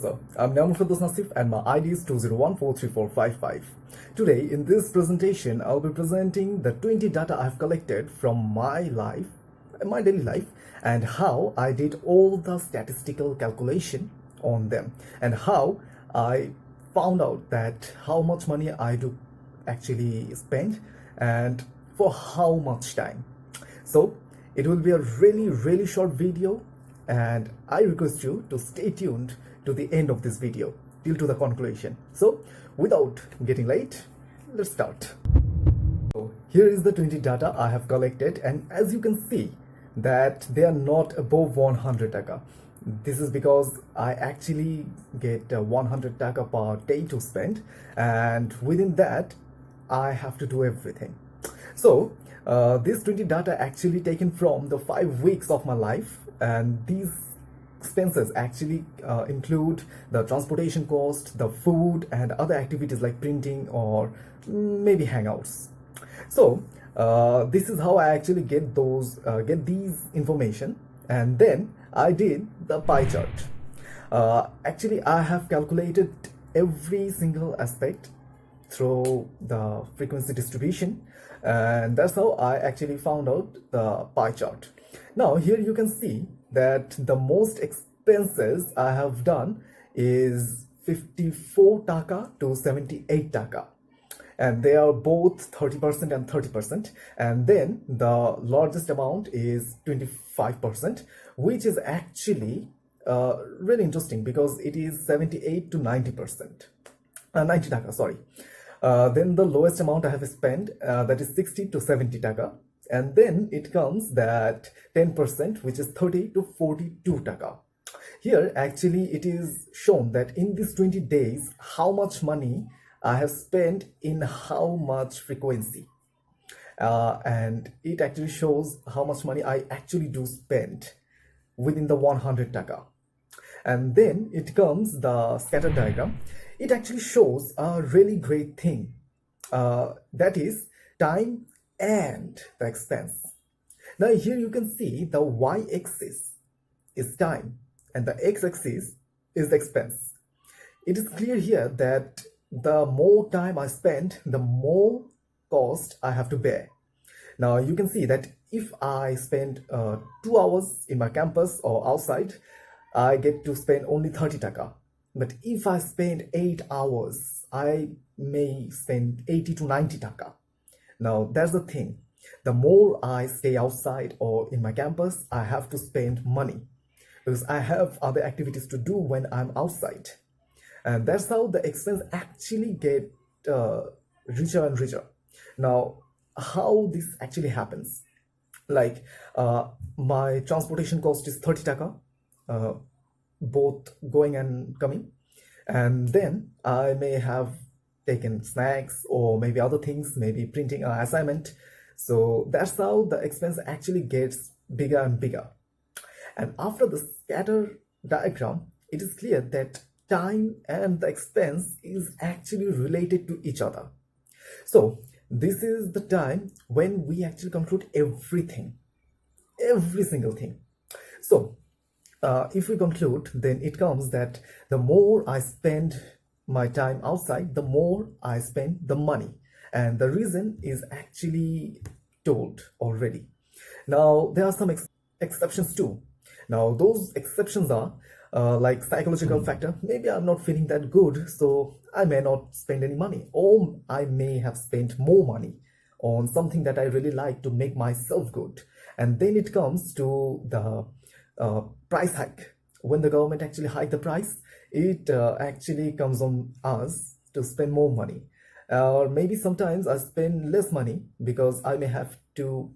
sir. I'm Naam Nasif and my ID is 201434555. Today, in this presentation, I'll be presenting the 20 data I've collected from my life, my daily life, and how I did all the statistical calculation on them, and how I found out that how much money I do actually spend and for how much time. So it will be a really short video, and I request you to stay tuned to the end of this video till to the conclusion. So without getting late, let's start. So here is the 20 data I have collected, and as you can see that they are not above 100 taka. This is because I actually get 100 taka per day to spend, and within that I have to do everything. So this 20 data actually taken from the 5 weeks of my life, and these expenses actually include the transportation cost, the food, and other activities like printing or maybe hangouts. So this is how I actually get these information, and then I did the pie chart. Actually, I have calculated every single aspect through the frequency distribution, and that's how I actually found out the pie chart. Now here you can see that the most expenses I have done is 54 taka to 78 taka, and they are both 30% and 30%, and then the largest amount is 25%, which is actually really interesting because it is 78 to 90%, 90 taka, sorry. Then the lowest amount I have spent, that is 60 to 70 taka, and then it comes that 10%, which is 30 to 42 taka. Here actually it is shown that in these 20 days how much money I have spent in how much frequency, and it actually shows how much money I actually do spend within the 100 taka. And then it comes the scatter diagram. It actually shows a really great thing, that is time and the expense. Now here you can see the y-axis is time and the x-axis is the expense. It is clear here that the more time I spend, the more cost I have to bear. Now you can see that if I spend 2 hours in my campus or outside, I get to spend only 30 taka. But if I spend 8 hours, I may spend 80 to 90 taka. Now that's the thing. The more I stay outside or in my campus, I have to spend money because I have other activities to do when I'm outside. And that's how the expense actually get richer and richer. Now, how this actually happens? Like my transportation cost is 30 taka, both going and coming, and then I may have taken snacks or maybe other things, maybe printing an assignment. So that's how the expense actually gets bigger and bigger. And after the scatter diagram, it is clear that time and the expense is actually related to each other. So this is the time when we actually conclude everything, every single thing. So if we conclude, then it comes that the more I spend my time outside, the more I spend the money, and the reason is actually told already. Now there are some exceptions too. Now those exceptions are like psychological factor. Maybe I'm not feeling that good, so I may not spend any money, or I may have spent more money on something that I really like to make myself good. And then it comes to the price hike. When the government actually hike the price, it actually comes on us to spend more money. Or maybe sometimes I spend less money because I may have to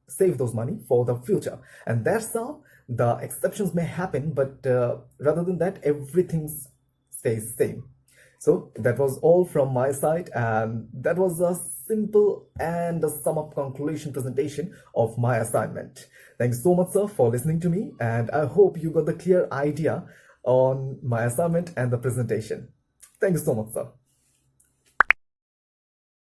save those money for the future. And that's how the exceptions may happen, but rather than that, everything stays same. So that was all from my side, and that was a simple and a sum up conclusion presentation of my assignment. Thanks so much, sir, for listening to me, and I hope you got the clear idea on my assignment and the presentation. Thank you so much, sir.